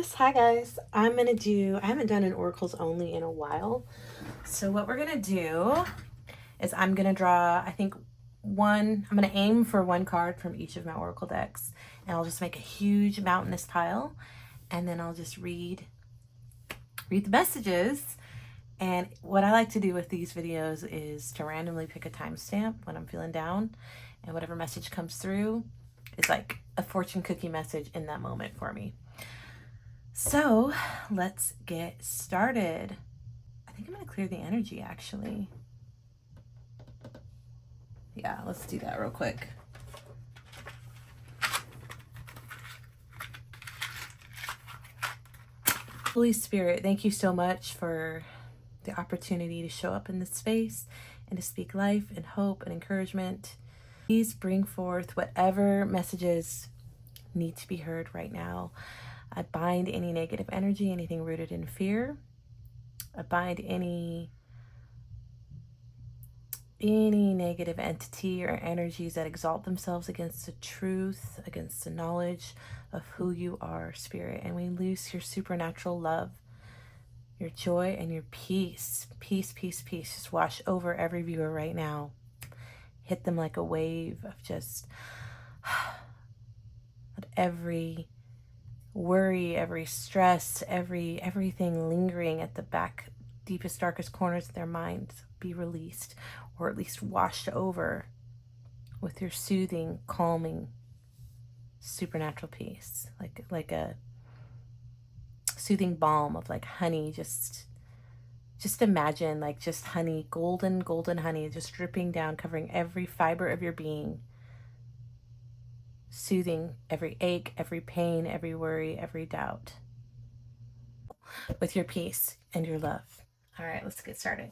Yes, hi guys. I haven't done an Oracles only in a while. So what we're gonna do is I'm gonna draw, I'm gonna aim for one card from each of my Oracle decks, and I'll just make a huge mountainous pile, and then I'll just read the messages. And what I like to do with these videos is to randomly pick a timestamp when I'm feeling down, and whatever message comes through is like a fortune cookie message in that moment for me. So let's get started. I think I'm going to clear the energy actually. Yeah, let's do that real quick. Holy Spirit, thank you so much for the opportunity to show up in this space and to speak life and hope and encouragement. Please bring forth whatever messages need to be heard right now. I bind any negative energy, anything rooted in fear. I bind any negative entity or energies that exalt themselves against the truth, against the knowledge of who you are, Spirit. And we loose your supernatural love, your joy, and your peace. Peace, peace, peace. Just wash over every viewer right now. Hit them like a wave of just every worry, every stress, everything lingering at the back, deepest, darkest corners of their minds be released, or at least washed over with your soothing, calming, supernatural peace, like a soothing balm of like honey. Just imagine like just honey, golden honey, just dripping down, covering every fiber of your being, soothing every ache, every pain, every worry, every doubt with your peace and your love. All right, let's get started.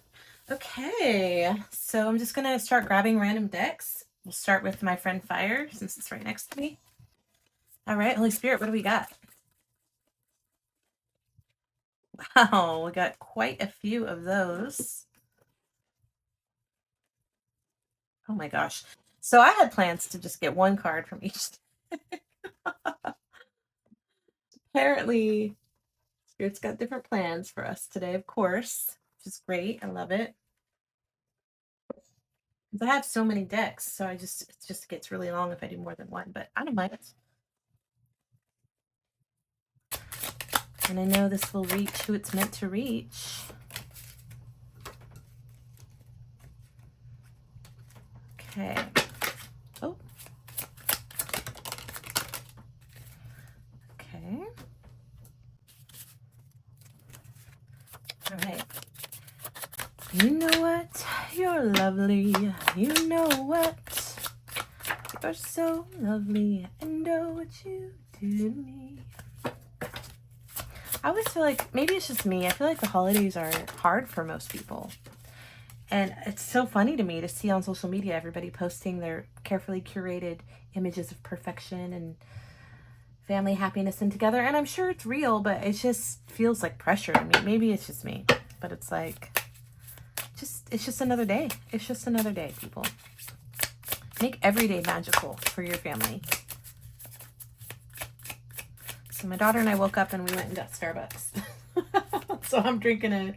Okay, so I'm just gonna start grabbing random decks. We'll start with my friend Fire, since it's right next to me. All right, Holy Spirit, what do we got? Wow, we got quite a few of those. Oh my gosh. So I had plans to just get one card from each. Apparently, Spirit's got different plans for us today, of course, which is great. I love it. I have so many decks, so it just gets really long if I do more than one, but I don't mind. And I know this will reach who it's meant to reach. Okay. Oh. Okay. All right. You know what? You're lovely. You know what? You're so lovely. I know what you do to me. I always feel like, maybe it's just me, I feel like the holidays are hard for most people. And it's so funny to me to see on social media everybody posting their carefully curated images of perfection and family happiness and together. And I'm sure it's real, but it just feels like pressure to me. Maybe it's just me, but it's like, it's just another day. It's just another day, people. Make every day magical for your family. So my daughter and I woke up and we went and got Starbucks. So I'm drinking a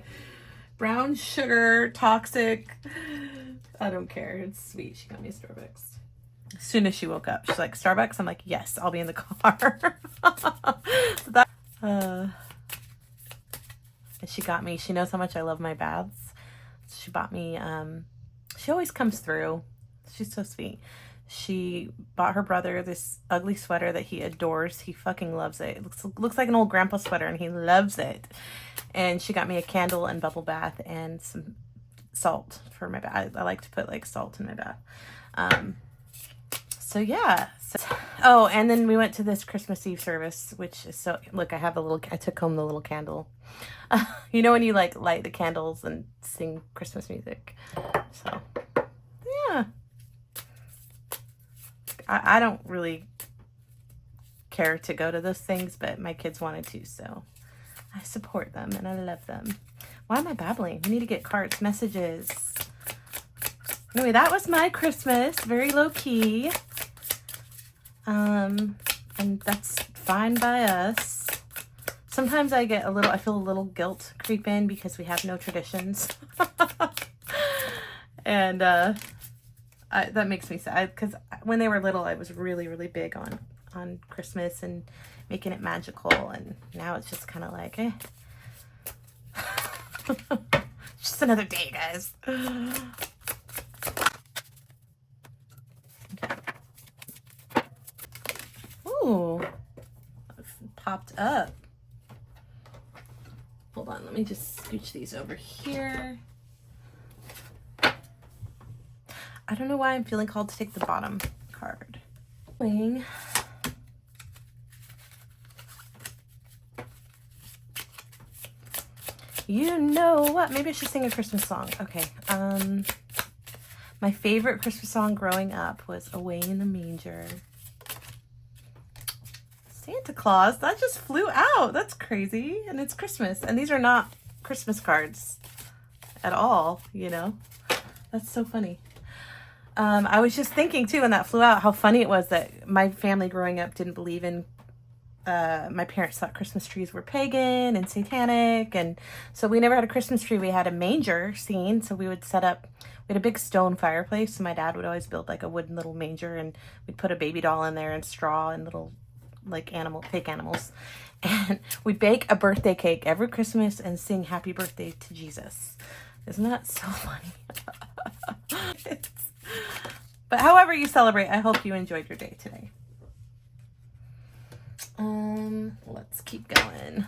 brown sugar, toxic, I don't care. It's sweet. She got me a Starbucks. As soon as she woke up, she's like, Starbucks? I'm like, yes, I'll be in the car. And she got me, she knows how much I love my baths. So she bought me, she always comes through. She's so sweet. She bought her brother this ugly sweater that he adores. He fucking loves it. It looks like an old grandpa sweater, and he loves it. And she got me a candle and bubble bath and some salt for my bath. I like to put like salt in my bath. So yeah. Oh, and then we went to this Christmas Eve service, which is so, look, I took home the little candle. You know when you like light the candles and sing Christmas music. So yeah. I don't really care to go to those things, but my kids wanted to, so I support them and I love them. Why am I babbling? We need to get cards, messages. Anyway, that was my Christmas, very low key. And that's fine by us. Sometimes I feel a little guilt creep in because we have no traditions. And that makes me sad, because when they were little, I was really, really big on Christmas and making it magical, and now it's just kind of like, eh. Just another day, guys. Ooh, popped up. Hold on, let me just scooch these over here. I don't know why I'm feeling called to take the bottom card. You know what? Maybe I should sing a Christmas song. Okay. My favorite Christmas song growing up was Away in the Manger. Santa Claus, that just flew out. That's crazy. And it's Christmas. And these are not Christmas cards at all, you know? That's so funny. I was just thinking too, when that flew out, how funny it was that my family growing up didn't believe in, my parents thought Christmas trees were pagan and satanic. And so we never had a Christmas tree. We had a manger scene. So we would set up, we had a big stone fireplace. So my dad would always build like a wooden little manger, and we'd put a baby doll in there and straw and little like fake animals. And we'd bake a birthday cake every Christmas and sing happy birthday to Jesus. Isn't that so funny? But however you celebrate, I hope you enjoyed your day today. Let's keep going.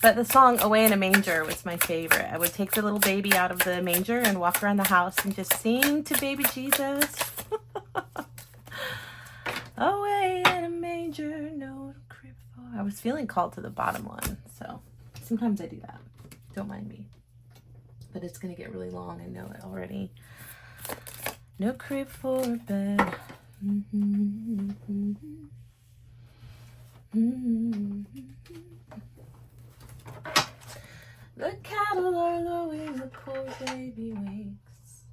But the song Away in a Manger was my favorite. I would take the little baby out of the manger and walk around the house and just sing to baby Jesus. Away in a manger, no crib for. I was feeling called to the bottom one, so sometimes I do that. Don't mind me. But it's going to get really long. I know it already. No crib for a bed. The cattle are lowing, the poor baby wakes.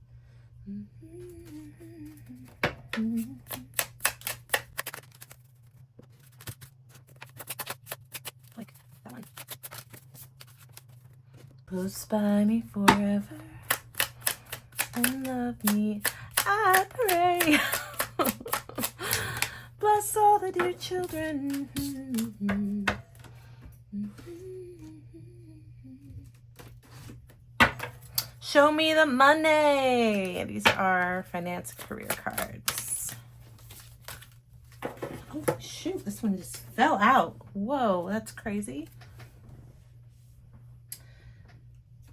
Like that one. Close by me forever and love me, I pray. Bless all the dear children. Show me the money. These are finance career cards. Oh shoot, this one just fell out. Whoa, that's crazy.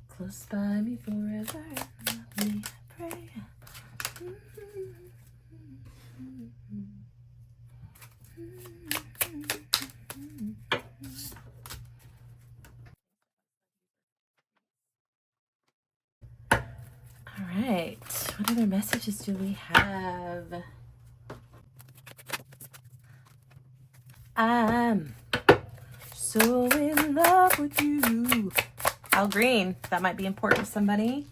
Close by me forever, love me, I pray. All right, what other messages do we have? I'm so in love with you. Al Green, that might be important to somebody.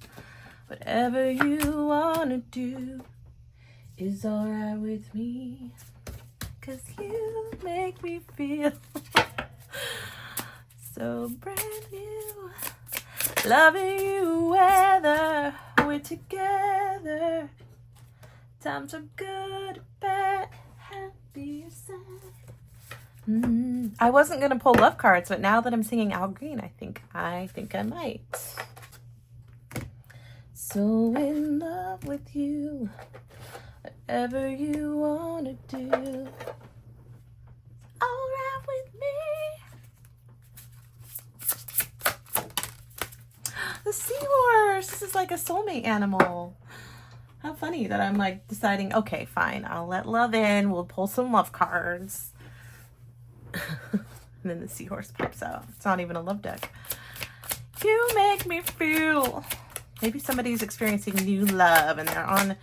Whatever you wanna do is alright with me, 'cause you make me feel so brand new. Loving you whether we're together. Times are good, bad, happy or sad. I wasn't gonna pull love cards, but now that I'm singing Al Green, I think I might. So in love with you, whatever you wanna do, all right with me. The seahorse. This is like a soulmate animal. How funny that I'm like deciding, okay, fine, I'll let love in. We'll pull some love cards. And then the seahorse pops out. It's not even a love deck. You make me feel. Maybe somebody's experiencing new love and they're on,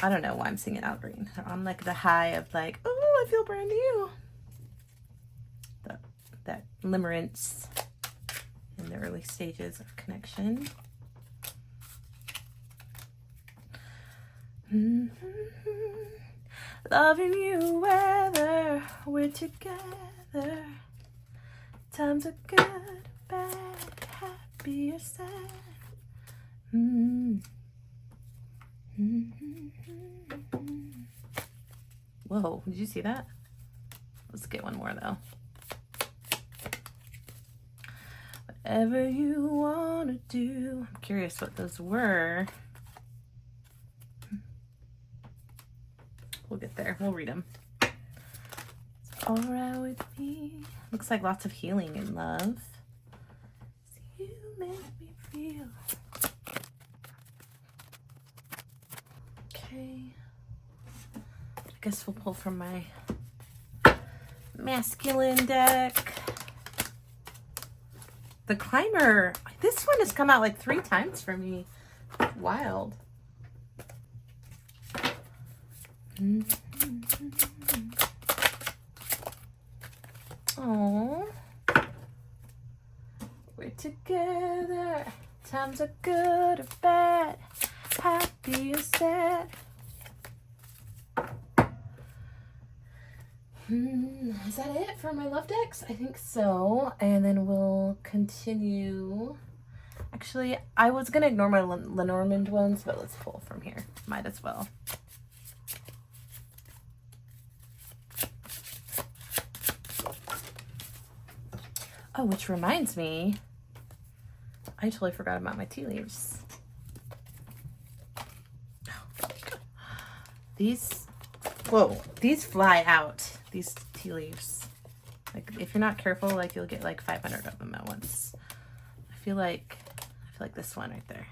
I don't know why I'm singing Al Green. They're on like the high of like, oh, I feel brand new. That limerence in the early stages of connection. Loving you whether we're together. together. Times are good, bad, happy or sad. Whoa, did you see that? Let's get one more though. Whatever you want to do. I'm curious what those were. We'll get there. We'll read them. It's all right with me. Looks like lots of healing and love. You make me feel. Okay. I guess we'll pull from my masculine deck. The Climber. This one has come out like 3 times for me. Wild. Oh, we're together. Times are good or bad, happy or sad. Is that it for my love decks? I think so. And then we'll continue. Actually, I was gonna ignore my Lenormand ones, but let's pull from here. Might as well. Oh, which reminds me, I totally forgot about my tea leaves. These, whoa, these fly out, these tea leaves. Like, if you're not careful, like, you'll get like 500 of them at once. I feel like this one right there.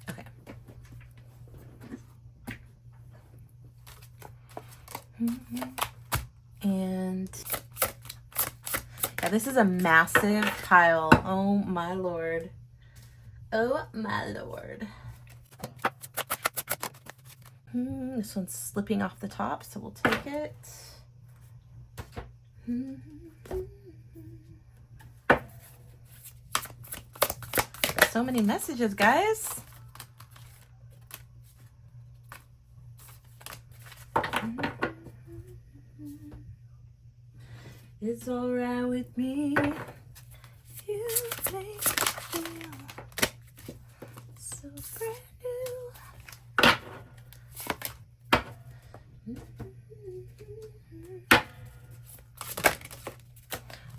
Okay. And yeah, this is a massive pile. Oh my lord. Oh my lord. This one's slipping off the top, so we'll take it. There's so many messages, guys. It's all right with me. You make me feel so brand new.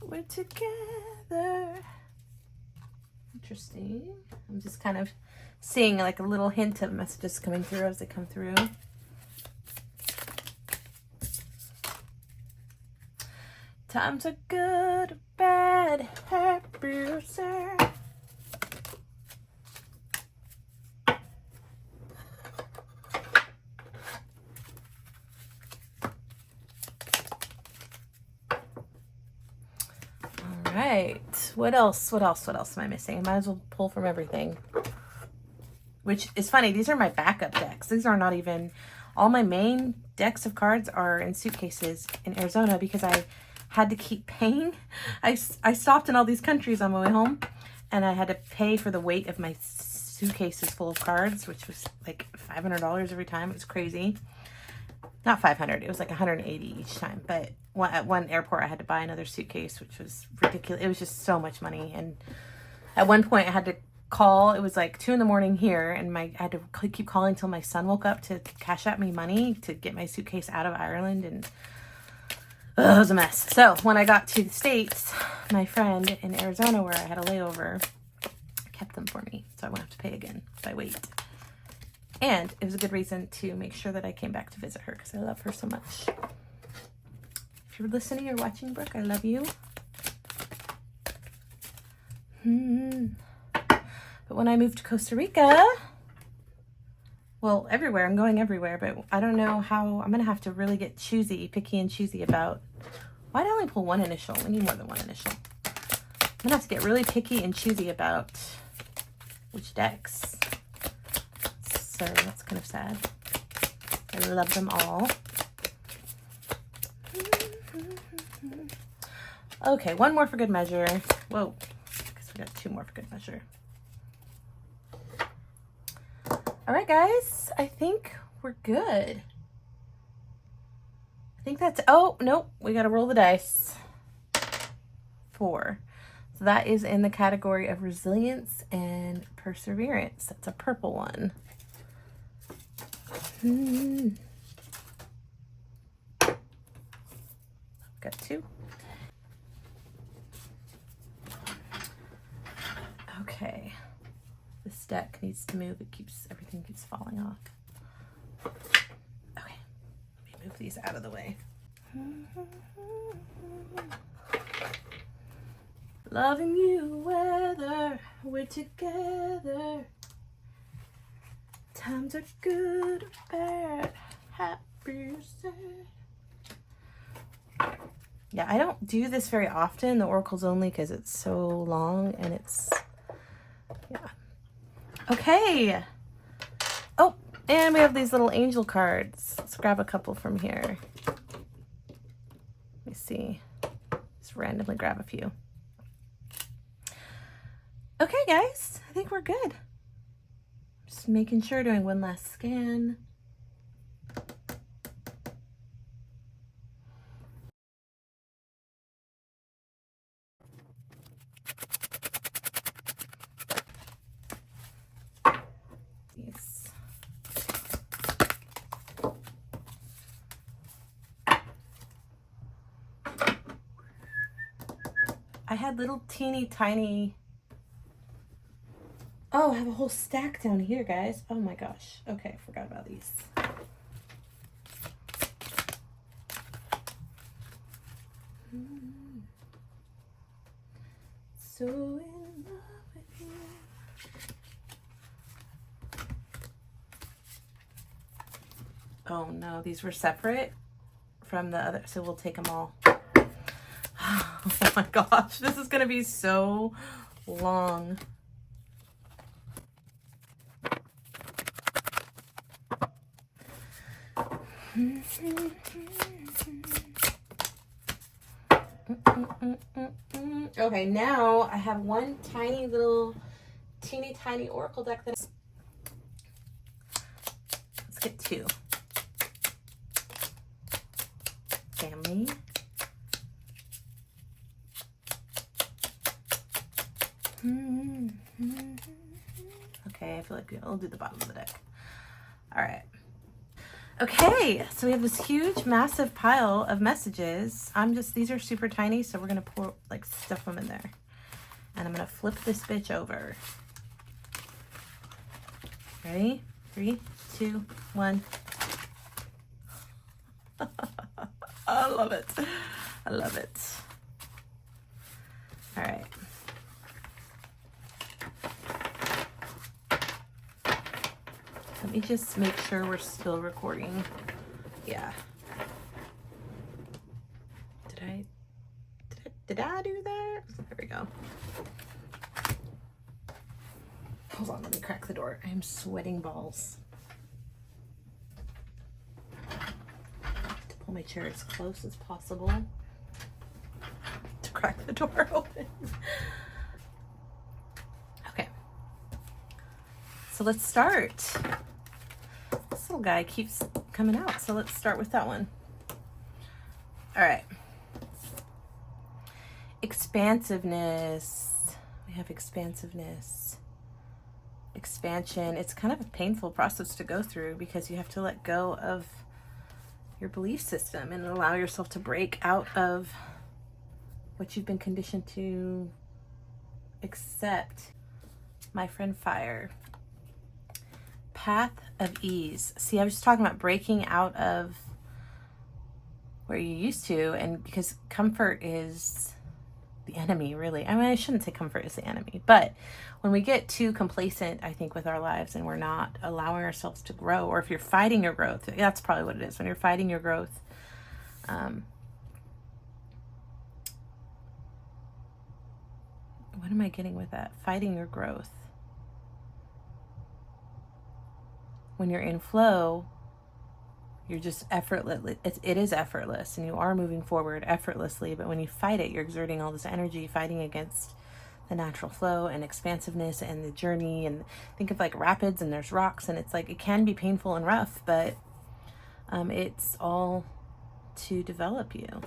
We're together. Interesting. I'm just kind of seeing like a little hint of messages coming through as they come through. Times are good or bad, happy or sad. All right. What else? What else am I missing? I might as well pull from everything. Which is funny. These are my backup decks. These are not even... All my main decks of cards are in suitcases in Arizona because I had to keep paying. I stopped in all these countries on my way home and I had to pay for the weight of my suitcases full of cards, which was like $500 every time. It was crazy. Not 500, it was like 180 each time. But at one airport I had to buy another suitcase, which was ridiculous. It was just so much money. And at one point I had to call. It was like 2 a.m. here, and I had to keep calling till my son woke up to cash out me money to get my suitcase out of Ireland. And it was a mess. So when I got to the States, my friend in Arizona where I had a layover kept them for me, so I won't have to pay again if I wait. And it was a good reason to make sure that I came back to visit her because I love her so much. If you're listening or watching, Brooke, I love you. But when I moved to Costa Rica, well, everywhere, I'm going everywhere, but I don't know how, I'm going to have to really get picky and choosy about, why did I only pull one initial? We need more than one initial. I'm going to have to get really picky and choosy about which decks. So that's kind of sad. I love them all. Okay, one more for good measure. Whoa, I guess we got 2 more for good measure. All right, guys, I think we're good. I think that's, oh, nope, we got to roll the dice. 4. So that is in the category of resilience and perseverance. That's a purple one. Got 2. Okay. This deck needs to move. Everything keeps falling off. Okay. Let me move these out of the way. Loving you whether we're together. Times are good or bad. Happy or sad. Yeah, I don't do this very often, the oracles only, because it's so long and it's, yeah. Okay. Oh, and we have these little angel cards. Let's grab a couple from here. Let me see. Just randomly grab a few. Okay, guys, I think we're good. Just making sure, doing one last scan. I had little teeny tiny, oh, I have a whole stack down here, guys. Oh my gosh. Okay, forgot about these. So in love with you. Oh no, these were separate from the other, so we'll take them all. Oh my gosh, this is gonna be so long. Okay, now I have one tiny little teeny tiny oracle deck that, let's get 2. Family. Okay, I feel like I'll do the bottom of the deck. All right. Okay, so we have this huge, massive pile of messages. These are super tiny, so we're gonna pour, like, stuff them in there. And I'm gonna flip this bitch over. Ready? 3, 2, 1. I love it. I love it. All right. Let me just make sure we're still recording. Yeah. Did I do that? There we go. Hold on, let me crack the door. I am sweating balls. To pull my chair as close as possible to crack the door open. Okay. So let's start. This little guy keeps coming out, so let's start with that one. All right. Expansiveness. We have expansiveness. Expansion. It's kind of a painful process to go through because you have to let go of your belief system and allow yourself to break out of what you've been conditioned to accept. My friend Fire. Path of ease. See, I was just talking about breaking out of where you used to, and because comfort is the enemy, really. I mean, I shouldn't say comfort is the enemy, but when we get too complacent, I think, with our lives and we're not allowing ourselves to grow, or if you're fighting your growth, that's probably what it is. When you're fighting your growth, what am I getting with that? Fighting your growth. When you're in flow, you're just effortless. It is effortless, and you are moving forward effortlessly. But when you fight it, you're exerting all this energy, fighting against the natural flow and expansiveness and the journey. And think of like rapids, and there's rocks, and it's like it can be painful and rough, but it's all to develop you.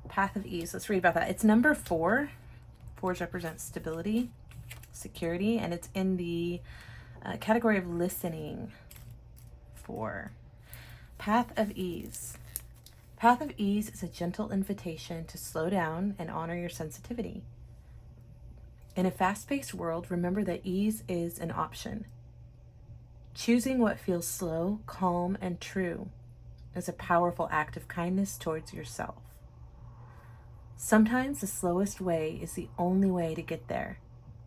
Path of ease. Let's read about that. It's number 4. 4s represent stability, security, and it's in the category of listening. 4. Path of ease. Path of ease is a gentle invitation to slow down and honor your sensitivity. In a fast-paced world, remember that ease is an option. Choosing what feels slow, calm, and true is a powerful act of kindness towards yourself. Sometimes the slowest way is the only way to get there,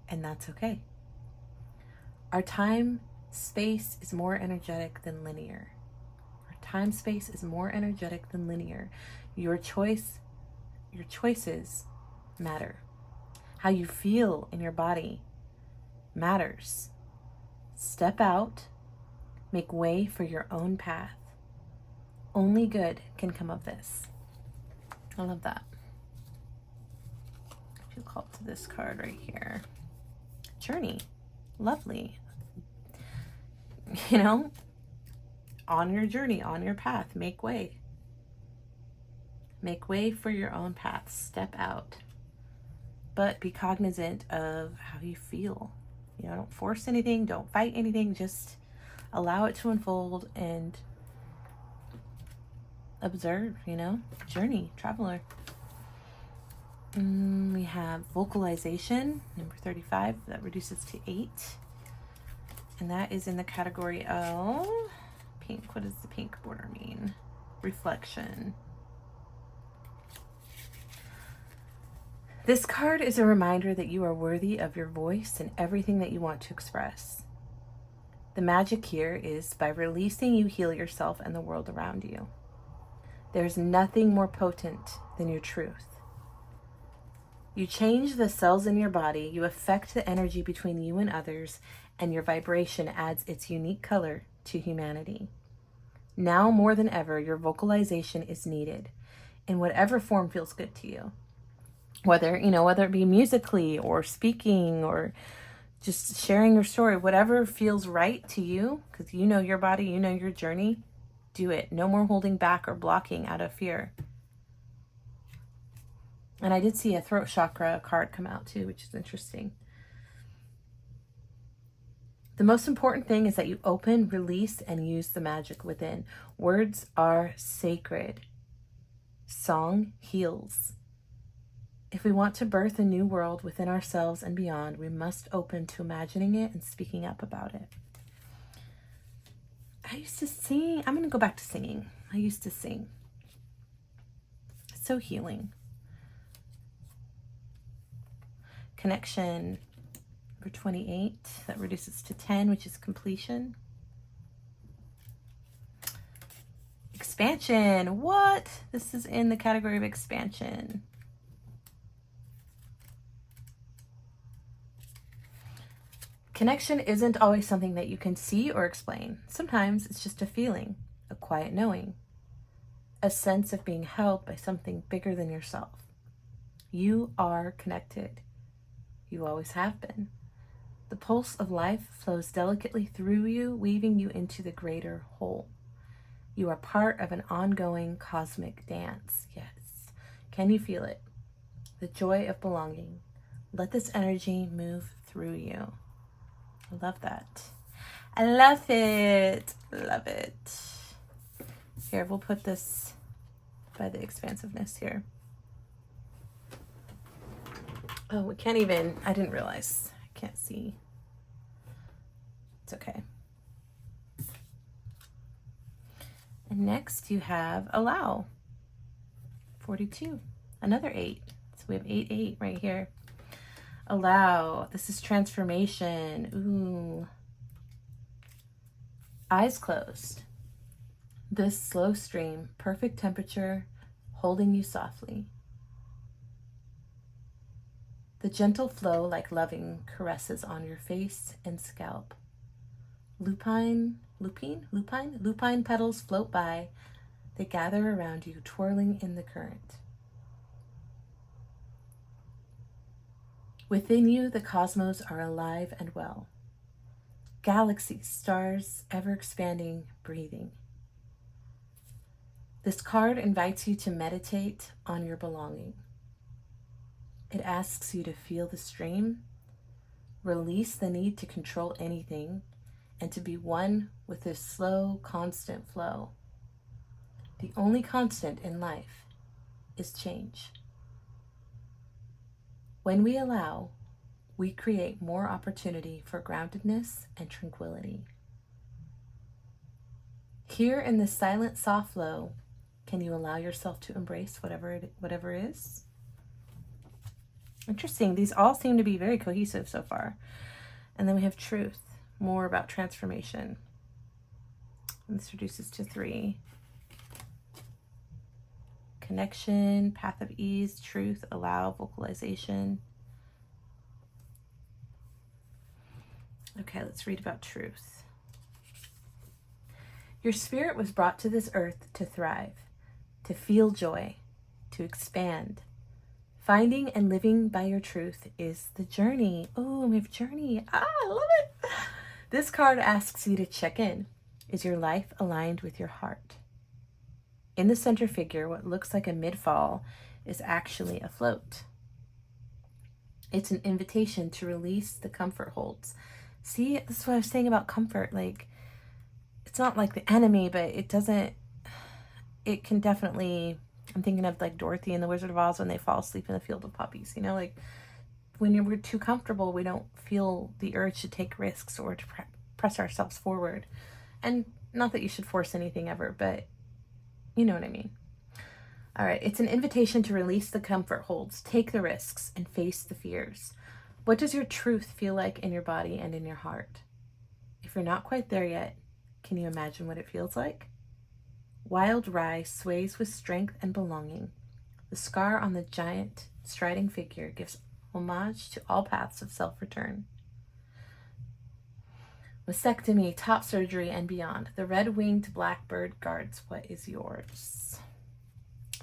and that's okay. Our time-space is more energetic than linear. Time-space is more energetic than linear. Your choices matter. How you feel in your body matters. Step out, make way for your own path. Only good can come of this. I love that. I feel called to this card right here. Journey. Lovely. You know, on your journey, on your path, make way. Make way for your own path. Step out. But be cognizant of how you feel. You know, don't force anything. Don't fight anything. Just allow it to unfold and observe, you know. Journey, traveler. We have vocalization, number 35. That reduces to 8. And that is in the category of pink. What does the pink border mean? Reflection. This card is a reminder that you are worthy of your voice and everything that you want to express. The magic here is by releasing, you heal yourself and the world around you. There's nothing more potent than your truth. You change the cells in your body, you affect the energy between you and others, and your vibration adds its unique color to humanity. Now more than ever, your vocalization is needed in whatever form feels good to you. Whether it be musically or speaking or just sharing your story, whatever feels right to you, because you know your body, you know your journey, do it. No more holding back or blocking out of fear. And I did see a throat chakra card come out too, which is interesting. The most important thing is that you open, release, and use the magic within. Words are sacred. Song heals. If we want to birth a new world within ourselves and beyond, we must open to imagining it and speaking up about it. I used to sing. I'm going to go back to singing. I used to sing. It's so healing. Connection, number 28. That reduces to 10, which is completion. Expansion. What? This is in the category of expansion. Connection isn't always something that you can see or explain. Sometimes it's just a feeling, a quiet knowing, a sense of being held by something bigger than yourself. You are connected. You always have been. The pulse of life flows delicately through you, weaving you into the greater whole. You are part of an ongoing cosmic dance. Yes. Can you feel it? The joy of belonging. Let this energy move through you. I love that. I love it. Love it. Here, we'll put this by the expansiveness here. Oh, we can't even, I didn't realize. I can't see. It's okay. And next you have allow. 42. Another 8. So we have 8, 8 right here. Allow. This is transformation. Ooh. Eyes closed. This slow stream, perfect temperature, holding you softly. The gentle flow like loving caresses on your face and scalp. Lupine petals float by. They gather around you, twirling in the current. Within you, the cosmos are alive and well. Galaxies, stars, ever expanding, breathing. This card invites you to meditate on your belonging. It asks you to feel the stream, release the need to control anything, and to be one with this slow, constant flow. The only constant in life is change. When we allow, we create more opportunity for groundedness and tranquility. Here in this silent, soft flow, can you allow yourself to embrace whatever is? Interesting. These all seem to be very cohesive so far. And then we have truth, more about transformation. And this reduces to 3. Connection, path of ease, truth, allow, vocalization. Okay, let's read about truth. Your spirit was brought to this earth to thrive, to feel joy, to expand. Finding and living by your truth is the journey. Oh, we have journey. I love it. This card asks you to check in. Is your life aligned with your heart? In the center figure, what looks like a midfall is actually a float. It's an invitation to release the comfort holds. See, this is what I was saying about comfort. Like, it's not like the enemy, but it can definitely, I'm thinking of like Dorothy and the Wizard of Oz when they fall asleep in the field of poppies, you know, like when we're too comfortable, we don't feel the urge to take risks or to press ourselves forward. And not that you should force anything ever, but you know what I mean. All right, it's an invitation to release the comfort holds, take the risks, and face the fears. What does your truth feel like in your body and in your heart? If you're not quite there yet, can you imagine what it feels like? Wild rye sways with strength and belonging. The scar on the giant striding figure gives homage to all paths of self-return. Mastectomy, top surgery, and beyond. The red-winged blackbird guards what is yours.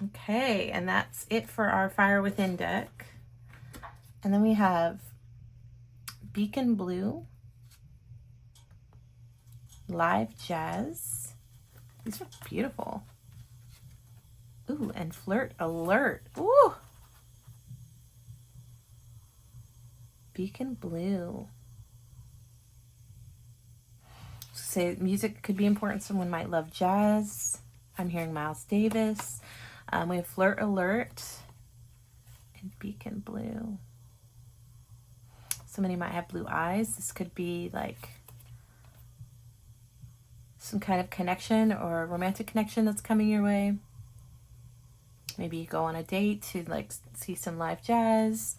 Okay, and that's it for our Fire Within deck. And then we have Beacon Blue, Live Jazz. These are beautiful. Ooh, and Flirt Alert. Ooh. Beacon Blue. Say music could be important. Someone might love jazz. I'm hearing Miles Davis. We have Flirt Alert and Beacon Blue. Somebody might have blue eyes. This could be like some kind of connection or romantic connection that's coming your way. Maybe you go on a date to like see some live jazz.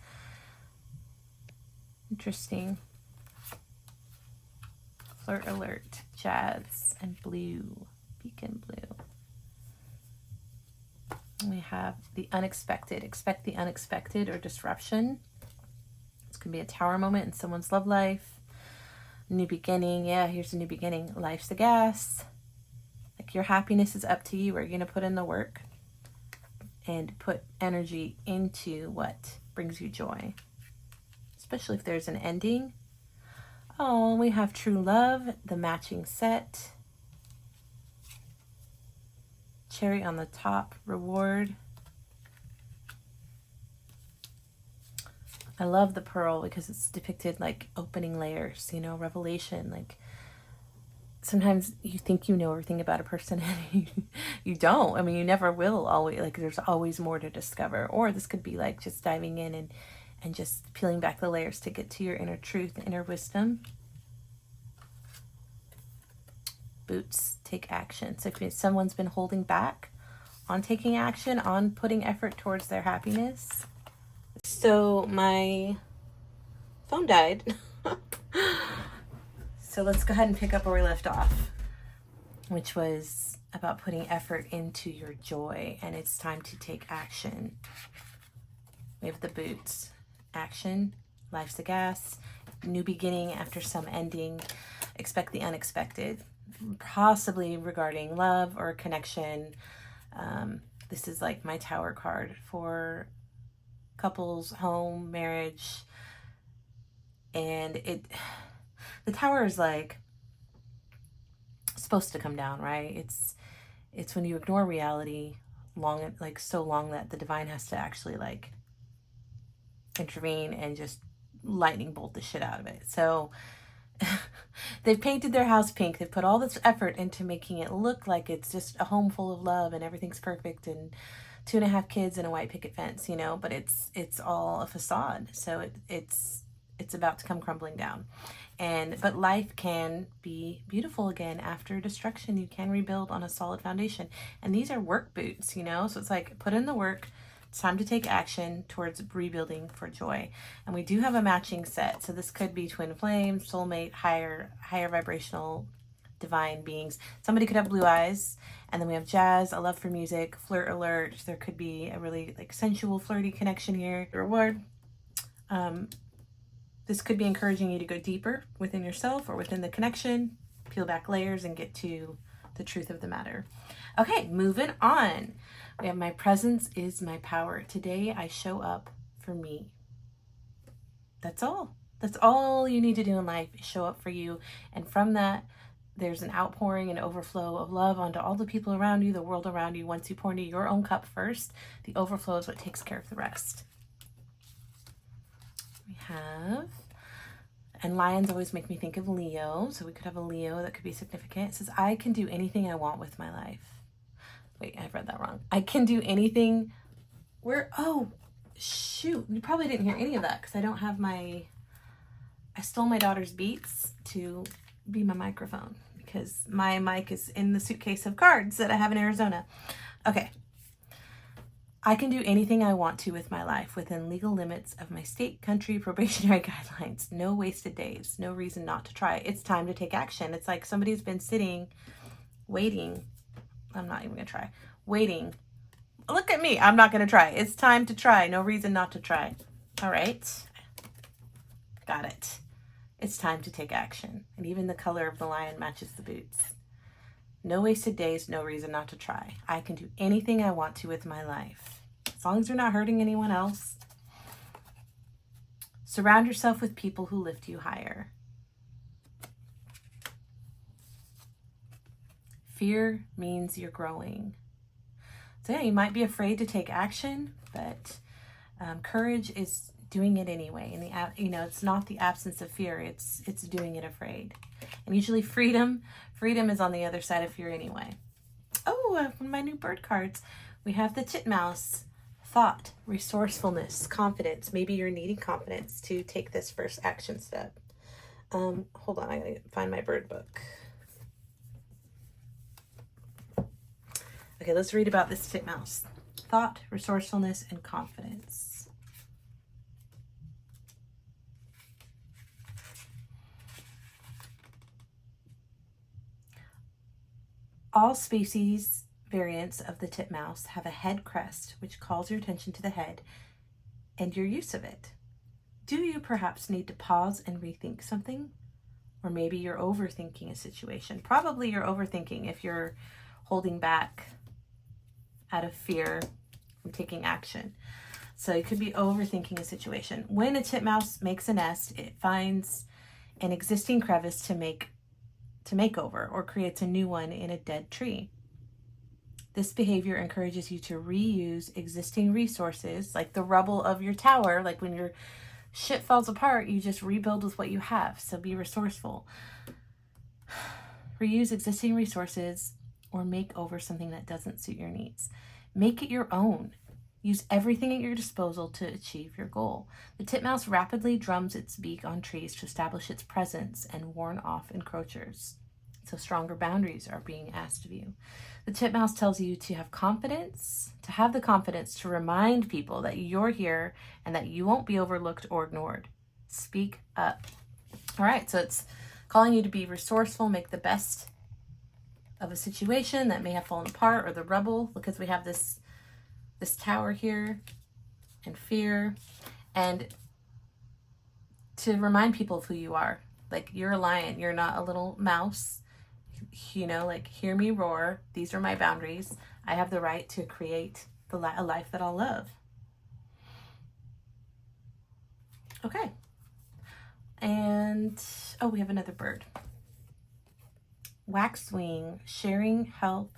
Interesting. Flirt Alert, jazz, and blue. Beacon Blue. We have the unexpected. Expect the unexpected or disruption. It's going to be a tower moment in someone's love life. New beginning. Yeah, here's a new beginning. Life's the gas. Like your happiness is up to you. You're going to put in the work and put energy into what brings you joy. Especially if there's an ending. Oh, we have True Love, the matching set. Cherry on the top, reward. I love the pearl because it's depicted like opening layers, you know, revelation. Like sometimes you think you know everything about a person and you don't. I mean, you never will always, like there's always more to discover. Or this could be like just diving in and just peeling back the layers to get to your inner truth, inner wisdom. Boots, take action. So if someone's been holding back on taking action, on putting effort towards their happiness. So my phone died. So let's go ahead and pick up where we left off, which was about putting effort into your joy, and it's time to take action. We have the boots. Action, life's the gas, new beginning after some ending, expect the unexpected, possibly regarding love or connection. This is like my tower card for couples, home, marriage, and the tower is like supposed to come down, right? It's when you ignore reality long, like so long that the divine has to actually like intervene and just lightning bolt the shit out of it. So they've painted their house pink. They've put all this effort into making it look like it's just a home full of love and everything's perfect and 2.5 kids and a white picket fence, you know, but it's all a facade. So it's about to come crumbling down. But life can be beautiful again after destruction. You can rebuild on a solid foundation. And these are work boots, you know? So it's like, put in the work. It's time to take action towards rebuilding for joy. And we do have a matching set. So this could be twin flame, soulmate, higher vibrational divine beings. Somebody could have blue eyes. And then we have jazz, a love for music, flirt alert. There could be a really like sensual, flirty connection here. The reward. This could be encouraging you to go deeper within yourself or within the connection, peel back layers and get to the truth of the matter. Okay, moving on. We have my presence is my power. Today I show up for me. That's all. That's all you need to do in life, is show up for you. And from that, there's an outpouring and overflow of love onto all the people around you, the world around you. Once you pour into your own cup first, the overflow is what takes care of the rest. We have, and lions always make me think of Leo. So we could have a Leo that could be significant. It says, I can do anything I want with my life. Wait, I've read that wrong. I can do anything. Oh, shoot. You probably didn't hear any of that because I don't have I stole my daughter's Beats to be my microphone because my mic is in the suitcase of cards that I have in Arizona. Okay. I can do anything I want to with my life within legal limits of my state, country, probationary guidelines. No wasted days. No reason not to try. It's time to take action. It's like somebody's been sitting, waiting. I'm not even going to try. Waiting. Look at me. I'm not going to try. It's time to try. No reason not to try. All right. Got it. It's time to take action. And even the color of the lion matches the boots. No wasted days. No reason not to try. I can do anything I want to with my life. As long as you're not hurting anyone else. Surround yourself with people who lift you higher. Fear means you're growing. So yeah, you might be afraid to take action, but courage is doing it anyway. And it's not the absence of fear; it's doing it afraid. And usually, freedom is on the other side of fear anyway. Oh, one of my new bird cards. We have the titmouse. Thought, resourcefulness, confidence. Maybe you're needing confidence to take this first action step. Hold on, I gotta find my bird book. Okay, let's read about this titmouse. Thought, resourcefulness, and confidence. All species variants of the titmouse have a head crest, which calls your attention to the head and your use of it. Do you perhaps need to pause and rethink something? Or maybe you're overthinking a situation. Probably you're overthinking if you're holding back out of fear from taking action. So you could be overthinking a situation. When a titmouse makes a nest, it finds an existing crevice to make over or creates a new one in a dead tree. This behavior encourages you to reuse existing resources, like the rubble of your tower. Like when your shit falls apart, you just rebuild with what you have. So be resourceful. Reuse existing resources or make over something that doesn't suit your needs. Make it your own. Use everything at your disposal to achieve your goal. The titmouse rapidly drums its beak on trees to establish its presence and warn off encroachers. So stronger boundaries are being asked of you. The titmouse tells you to have the confidence to remind people that you're here and that you won't be overlooked or ignored. Speak up. All right, so it's calling you to be resourceful, make the best of a situation that may have fallen apart or the rubble, because we have this tower here and fear, and to remind people of who you are. Like, you're a lion, you're not a little mouse. Like, hear me roar. These are my boundaries. I have the right to create a life that I'll love. Okay. And, we have another bird. Waxwing, sharing health,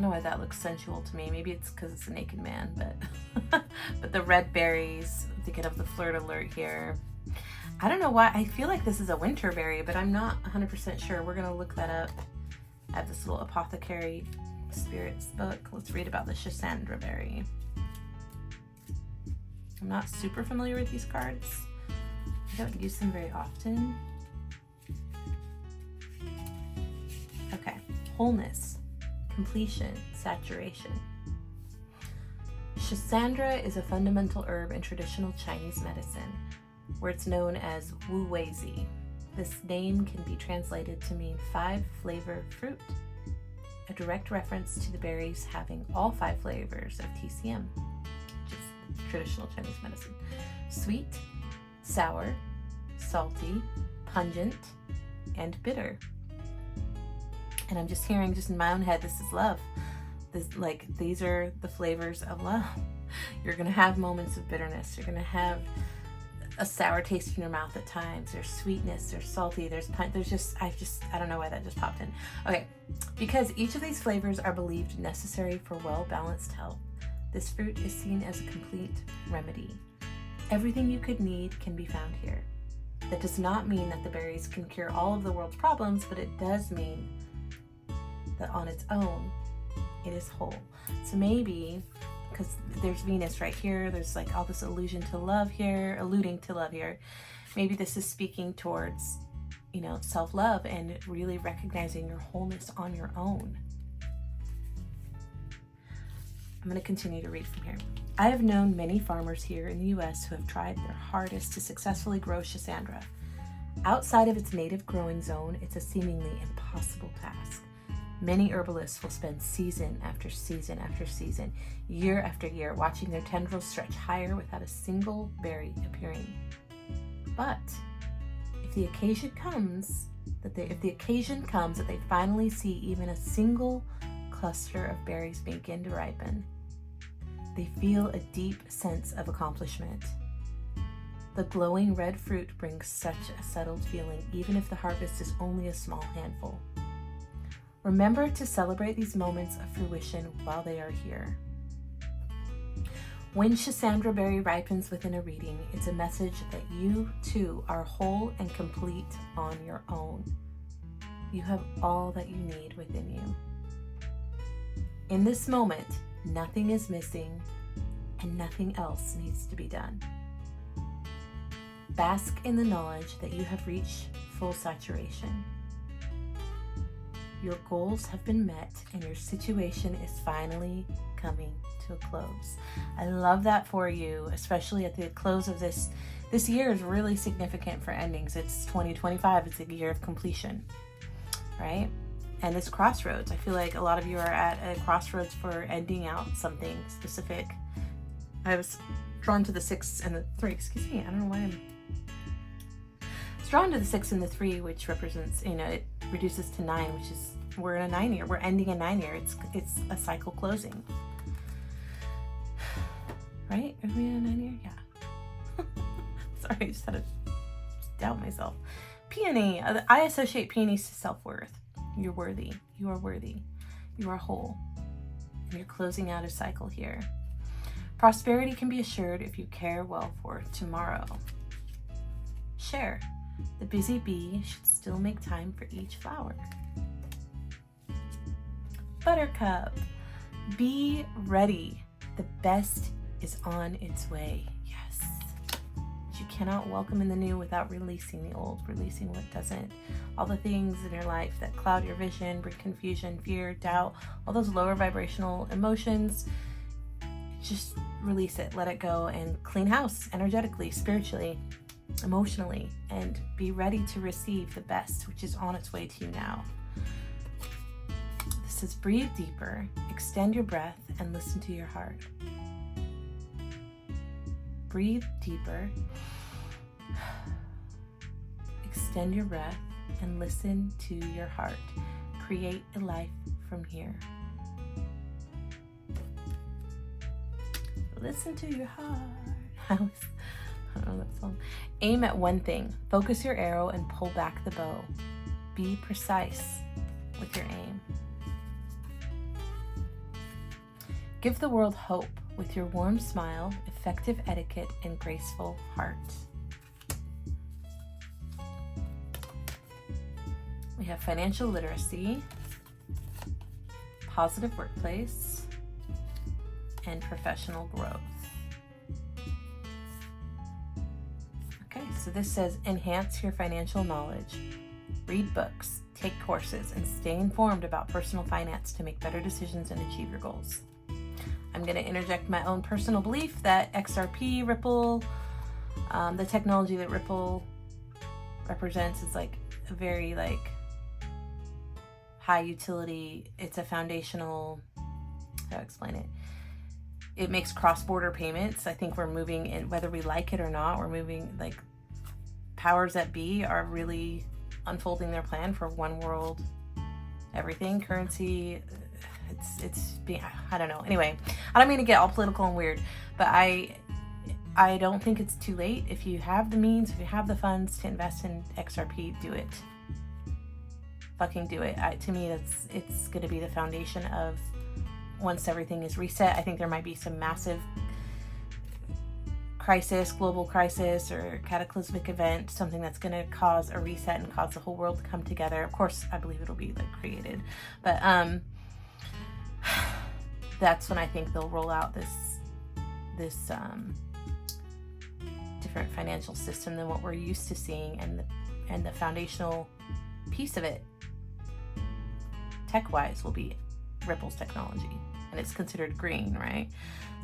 don't know why that looks sensual to me. Maybe it's because it's a naked man, but but the red berries, thinking of the Flirt Alert here. I don't know why, I feel like this is a winter berry, but I'm not 100% sure. We're gonna look that up. I have this little Apothecary Spirits book. Let's read about the Schisandra berry. I'm not super familiar with these cards. I don't use them very often. Okay, wholeness, completion, saturation. Schisandra is a fundamental herb in traditional Chinese medicine, where it's known as Wu Weizi. This name can be translated to mean 5-flavor fruit, a direct reference to the berries having all 5 flavors of TCM, which is traditional Chinese medicine: sweet, sour, salty, pungent, and bitter. And I'm just hearing, just in my own head, this is love. These are the flavors of love. You're gonna have moments of bitterness. You're gonna have a sour taste in your mouth at times. There's sweetness, there's salty, there's I don't know why that just popped in. Okay, because each of these flavors are believed necessary for well-balanced health, this fruit is seen as a complete remedy. Everything you could need can be found here. That does not mean that the berries can cure all of the world's problems, but it does mean that on its own, it is whole. So maybe, because there's Venus right here, there's like all this alluding to love here. Maybe this is speaking towards, self-love and really recognizing your wholeness on your own. I'm going to continue to read from here. I have known many farmers here in the US who have tried their hardest to successfully grow Schisandra. Outside of its native growing zone, it's a seemingly impossible task. Many herbalists will spend season after season after season, year after year, watching their tendrils stretch higher without a single berry appearing. But if the occasion comes that they finally see even a single cluster of berries begin to ripen, they feel a deep sense of accomplishment. The glowing red fruit brings such a settled feeling, even if the harvest is only a small handful. Remember to celebrate these moments of fruition while they are here. When Schisandra berry ripens within a reading, it's a message that you too are whole and complete on your own. You have all that you need within you. In this moment, nothing is missing and nothing else needs to be done. Bask in the knowledge that you have reached full saturation. Your goals have been met and your situation is finally coming to a close. I love that for you, especially at the close of this. This year is really significant for endings. It's 2025. It's a year of completion, right? And this crossroads. I feel like a lot of you are at a crossroads for ending out something specific. I was drawn to the 6 and the 3. Excuse me. I don't know why I'm drawn to the 6 and the 3, which represents, it reduces to 9, which is, we're in a 9 year. We're ending a 9 year. It's a cycle closing. Right? Are we in a 9 year? Yeah. Sorry, I just had to doubt myself. Peony. I associate peonies to self-worth. You're worthy. You are worthy. You are whole. And you're closing out a cycle here. Prosperity can be assured if you care well for tomorrow. Share. The busy bee should still make time for each flower. Buttercup. Be ready. The best is on its way. Yes. You cannot welcome in the new without releasing the old, releasing what doesn't. All the things in your life that cloud your vision, bring confusion, fear, doubt, all those lower vibrational emotions, just release it, let it go, and clean house energetically, spiritually, emotionally, and be ready to receive the best, which is on its way to you now. This is breathe deeper, extend your breath, and listen to your heart. Breathe deeper, extend your breath, and listen to your heart. Create a life from here. Listen to your heart. I don't know that song. Aim at one thing. Focus your arrow and pull back the bow. Be precise with your aim. Give the world hope with your warm smile, effective etiquette, and graceful heart. We have financial literacy, positive workplace, and professional growth. Okay, so this says enhance your financial knowledge, read books, take courses, and stay informed about personal finance to make better decisions and achieve your goals. I'm going to interject my own personal belief that XRP, Ripple, the technology that Ripple represents is like a very like high utility. It's a foundational, how to explain it? It makes cross-border payments. I think we're moving in, whether we like it or not, we're moving, like powers that be are really unfolding their plan for one world, everything, currency. It's being, I don't know. Anyway, I don't mean to get all political and weird, but I don't think it's too late. If you have the means, if you have the funds to invest in XRP, do it. Fucking do it. To me, it's going to be the foundation of once everything is reset. I think there might be some massive crisis, global crisis, or cataclysmic event, something that's going to cause a reset and cause the whole world to come together. Of course, I believe it'll be like created, but that's when I think they'll roll out this different financial system than what we're used to seeing, and the foundational piece of it, tech-wise, will be Ripple's technology, and it's considered green, right?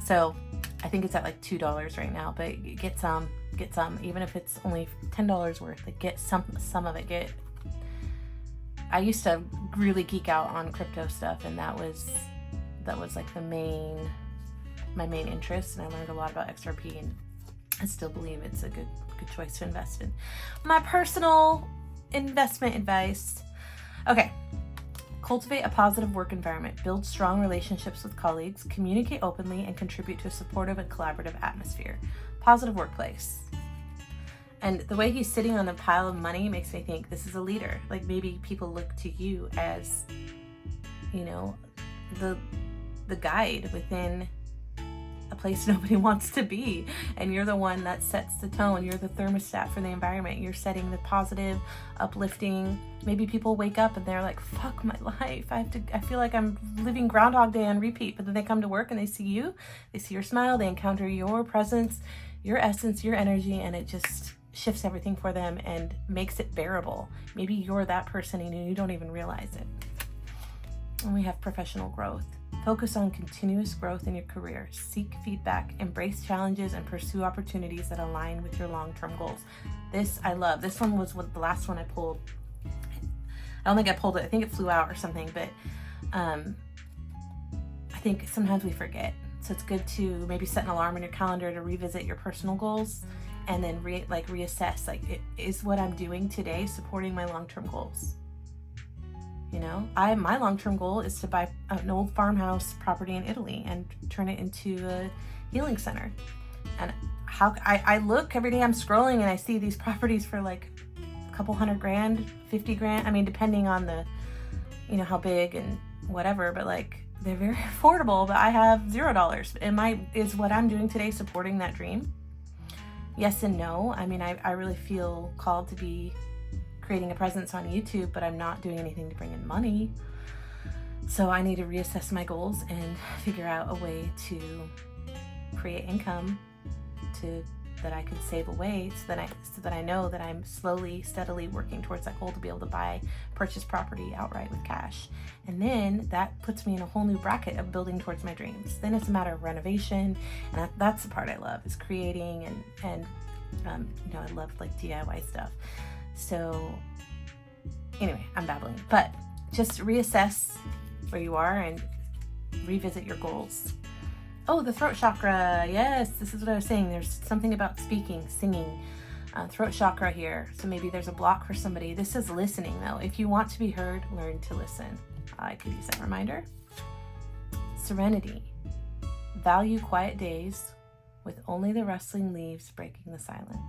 So I think it's at like $2 right now, but get some, even if it's only $10 worth. Like get some of it. I used to really geek out on crypto stuff, and that was like my main interest, and I learned a lot about XRP, and I still believe it's a good choice to invest in. My personal investment advice. Okay. Cultivate a positive work environment, build strong relationships with colleagues, communicate openly, and contribute to a supportive and collaborative atmosphere. Positive workplace. And the way he's sitting on the pile of money makes me think this is a leader. Like maybe people look to you as, you know, the guide within a place nobody wants to be, and you're the one that sets the tone. You're the thermostat for the environment. You're setting the positive, uplifting. Maybe people wake up and they're like, fuck my life, I feel like I'm living Groundhog Day on repeat. But then they come to work and they see you, they see your smile, they encounter your presence, your essence, your energy, and it just shifts everything for them and makes it bearable. Maybe you're that person and you don't even realize it. And we have professional growth. Focus on continuous growth in your career. Seek feedback, embrace challenges, and pursue opportunities that align with your long-term goals. This I love. This one was the last one I pulled. I don't think I pulled it. I think it flew out or something, but I think sometimes we forget. So it's good to maybe set an alarm in your calendar to revisit your personal goals, and then reassess. Like, is what I'm doing today supporting my long-term goals? You know, my long-term goal is to buy an old farmhouse property in Italy and turn it into a healing center. And how I look every day, I'm scrolling and I see these properties for like a couple $100,000, $50,000. I mean, depending on the, you know, how big and whatever, but like they're very affordable, but I have $0. Is what I'm doing today supporting that dream? Yes and no. I mean, I really feel called to be creating a presence on YouTube, but I'm not doing anything to bring in money. So I need to reassess my goals and figure out a way to create income that I can save away so that I know that I'm slowly, steadily working towards that goal to be able to purchase property outright with cash. And then that puts me in a whole new bracket of building towards my dreams. Then it's a matter of renovation, and that's the part I love, is creating and you know, I love like DIY stuff. So anyway, I'm babbling, but just reassess where you are and revisit your goals. Oh, the throat chakra. Yes, this is what I was saying. There's something about speaking, singing, throat chakra here. So maybe there's a block for somebody. This is listening though. If you want to be heard, learn to listen. I could use that reminder. Serenity. Value quiet days with only the rustling leaves breaking the silence.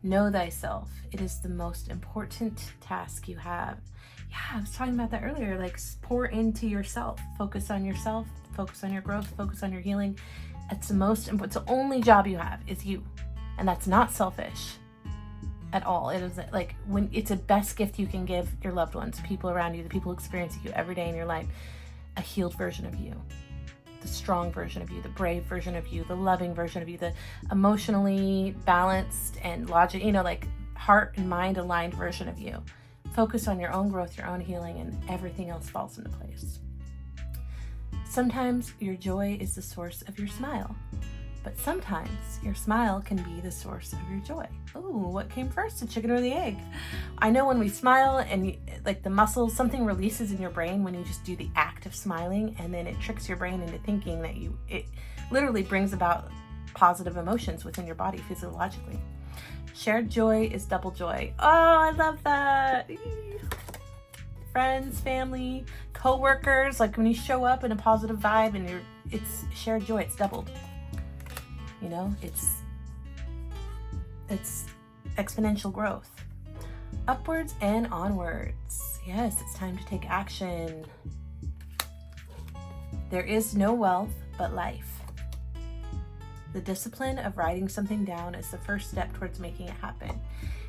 Know thyself. It is the most important task you have. Yeah, I was talking about that earlier. Like, pour into yourself. Focus on yourself. Focus on your growth. Focus on your healing. It's the most important. It's the only job you have is you. And that's not selfish at all. It is like when it's a best gift you can give your loved ones, people around you, the people experiencing you every day in your life, a healed version of you, the strong version of you, the brave version of you, the loving version of you, the emotionally balanced and logic, like heart and mind aligned version of you. Focus on your own growth, your own healing, and everything else falls into place. Sometimes your joy is the source of your smile, but sometimes your smile can be the source of your joy. Ooh, what came first, the chicken or the egg? I know when we smile and like the muscles, something releases in your brain when you just do the act of smiling, and then it tricks your brain into thinking that it literally brings about positive emotions within your body physiologically. Shared joy is double joy. Oh, I love that. Friends, family, co-workers, like when you show up in a positive vibe and it's shared joy, it's doubled. It's exponential growth. Upwards and onwards. Yes, it's time to take action. There is no wealth but life. The discipline of writing something down is the first step towards making it happen.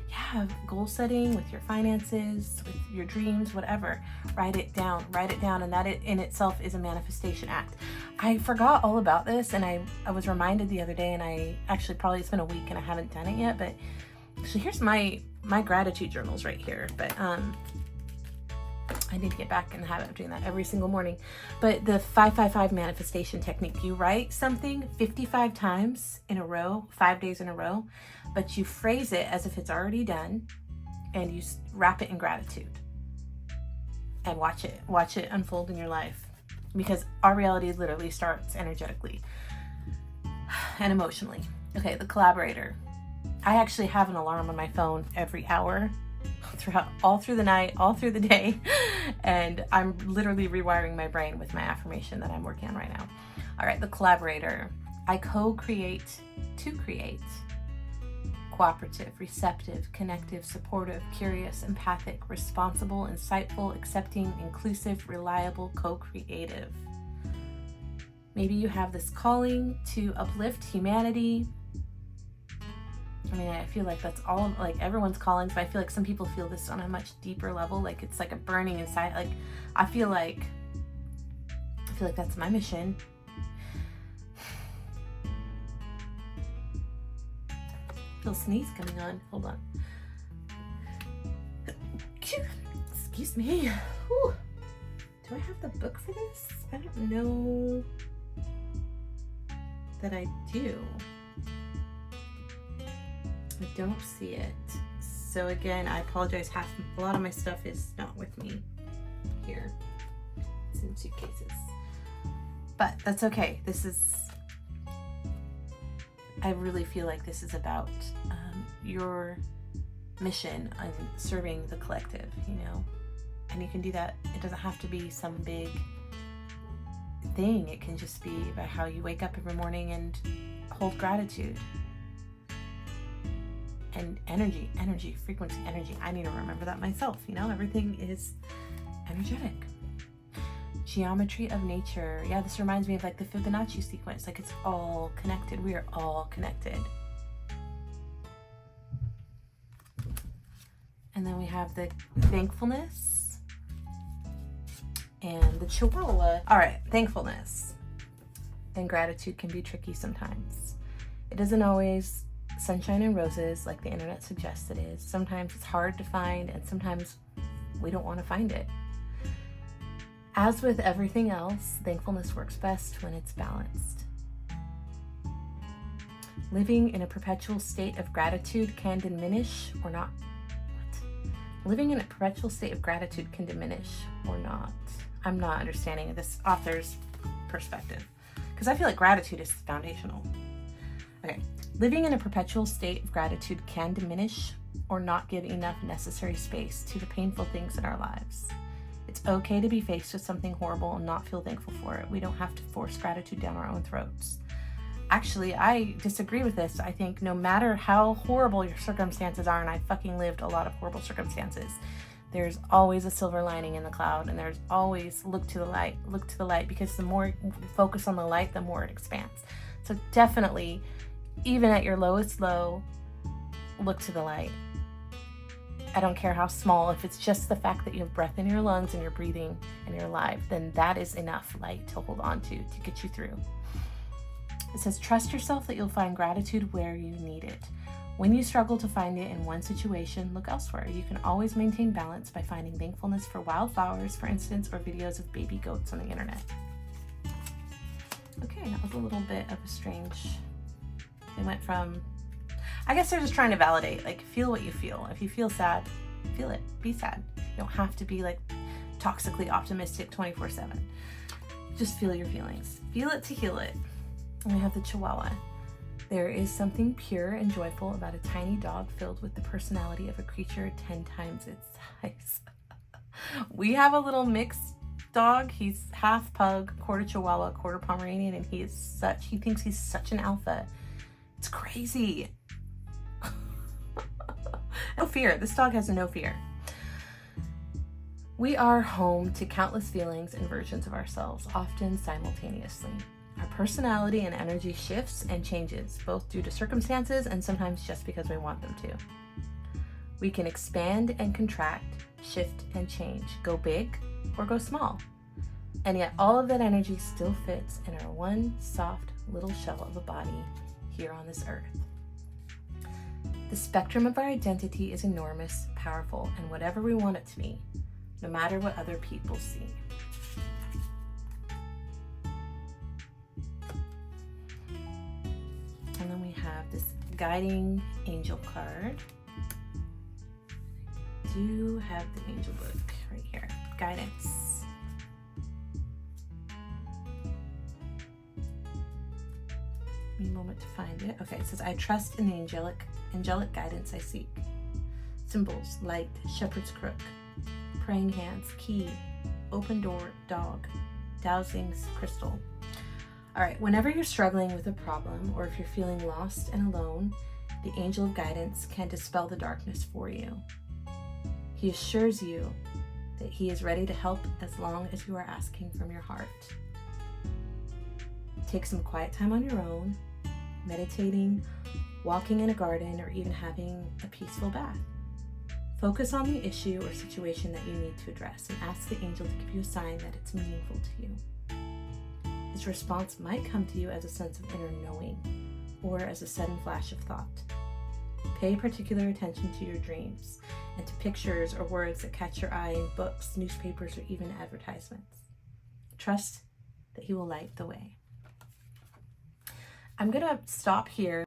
Yeah, goal setting with your finances, with your dreams, whatever. Write it down, and that in itself is a manifestation act. I forgot all about this, and I was reminded the other day, and I actually probably, it's been a week and I haven't done it yet, but so here's my gratitude journals right here, but I need to get back in the habit of doing that every single morning. But the 5-5-5 manifestation technique, you write something 55 times in a row, 5 days in a row, but you phrase it as if it's already done, and you wrap it in gratitude and watch it unfold in your life, because our reality literally starts energetically and emotionally. Okay, the collaborator. I actually have an alarm on my phone every hour all through the night, all through the day, and I'm literally rewiring my brain with my affirmation that I'm working on right now. All right, the collaborator. I co-create to create. Cooperative, receptive, connective, supportive, curious, empathic, responsible, insightful, accepting, inclusive, reliable, co-creative. Maybe you have this calling to uplift humanity. I mean, I feel like that's all, like everyone's calling, but I feel like some people feel this on a much deeper level, like it's like a burning inside. Like I feel like that's my mission. Little sneeze coming on. Hold on. Excuse me. Whew. Do I have the book for this? I don't know that I do. I don't see it. So again, I apologize. A lot of my stuff is not with me here. It's in suitcases. But that's okay. I really feel like this is about your mission on serving the collective, and you can do that. It doesn't have to be some big thing. It can just be about how you wake up every morning and hold gratitude. And energy, frequency, energy. I need to remember that myself. Everything is energetic. Geometry of nature. Yeah, this reminds me of like the Fibonacci sequence. Like it's all connected. We are all connected. And then we have the thankfulness and the Chihuahua. All right, thankfulness and gratitude can be tricky sometimes. It isn't always sunshine and roses like the internet suggests it is. Sometimes it's hard to find, and sometimes we don't want to find it. As with everything else, thankfulness works best when it's balanced. Living in a perpetual state of gratitude can diminish or not. What? Living in a perpetual state of gratitude can diminish or not. I'm not understanding this author's perspective, because I feel like gratitude is foundational. Okay. Living in a perpetual state of gratitude can diminish or not give enough necessary space to the painful things in our lives. It's okay to be faced with something horrible and not feel thankful for it. We don't have to force gratitude down our own throats. Actually, I disagree with this. I think no matter how horrible your circumstances are, and I fucking lived a lot of horrible circumstances, there's always a silver lining in the cloud, and there's always look to the light, because the more you focus on the light, the more it expands. So definitely, even at your lowest low, look to the light. I don't care how small, if it's just the fact that you have breath in your lungs and you're breathing and you're alive, then that is enough light to hold on to get you through. It says, trust yourself that you'll find gratitude where you need it. When you struggle to find it in one situation, look elsewhere. You can always maintain balance by finding thankfulness for wildflowers, for instance, or videos of baby goats on the internet. Okay, that was a little bit of a strange, they went from, I guess they're just trying to validate, like, feel what you feel. If you feel sad, feel it, be sad. You don't have to be like toxically optimistic 24/7. Just feel your feelings. Feel it to heal it. And we have the Chihuahua. There is something pure and joyful about a tiny dog filled with the personality of a creature 10 times its size. We have a little mixed dog. He's half pug, quarter Chihuahua, quarter Pomeranian, and he thinks he's such an alpha. It's crazy. No fear. This dog has no fear. We are home to countless feelings and versions of ourselves, often simultaneously. Our personality and energy shifts and changes, both due to circumstances and sometimes just because we want them to. We can expand and contract, shift and change, go big or go small. And yet all of that energy still fits in our one soft little shell of a body here on this earth. The spectrum of our identity is enormous, powerful, and whatever we want it to be, no matter what other people see. And then we have this guiding angel card. I do have the angel book right here. Guidance. Give me a moment to find it. Okay, it says, I trust in the angelic guidance I seek. Symbols, light, shepherd's crook, praying hands, key, open door, dog, dowsing's crystal. All right, whenever you're struggling with a problem or if you're feeling lost and alone, the angel of guidance can dispel the darkness for you. He assures you that he is ready to help as long as you are asking from your heart. Take some quiet time on your own, meditating, walking in a garden, or even having a peaceful bath. Focus on the issue or situation that you need to address and ask the angel to give you a sign that it's meaningful to you. His response might come to you as a sense of inner knowing or as a sudden flash of thought. Pay particular attention to your dreams and to pictures or words that catch your eye in books, newspapers, or even advertisements. Trust that he will light the way. I'm going to stop here.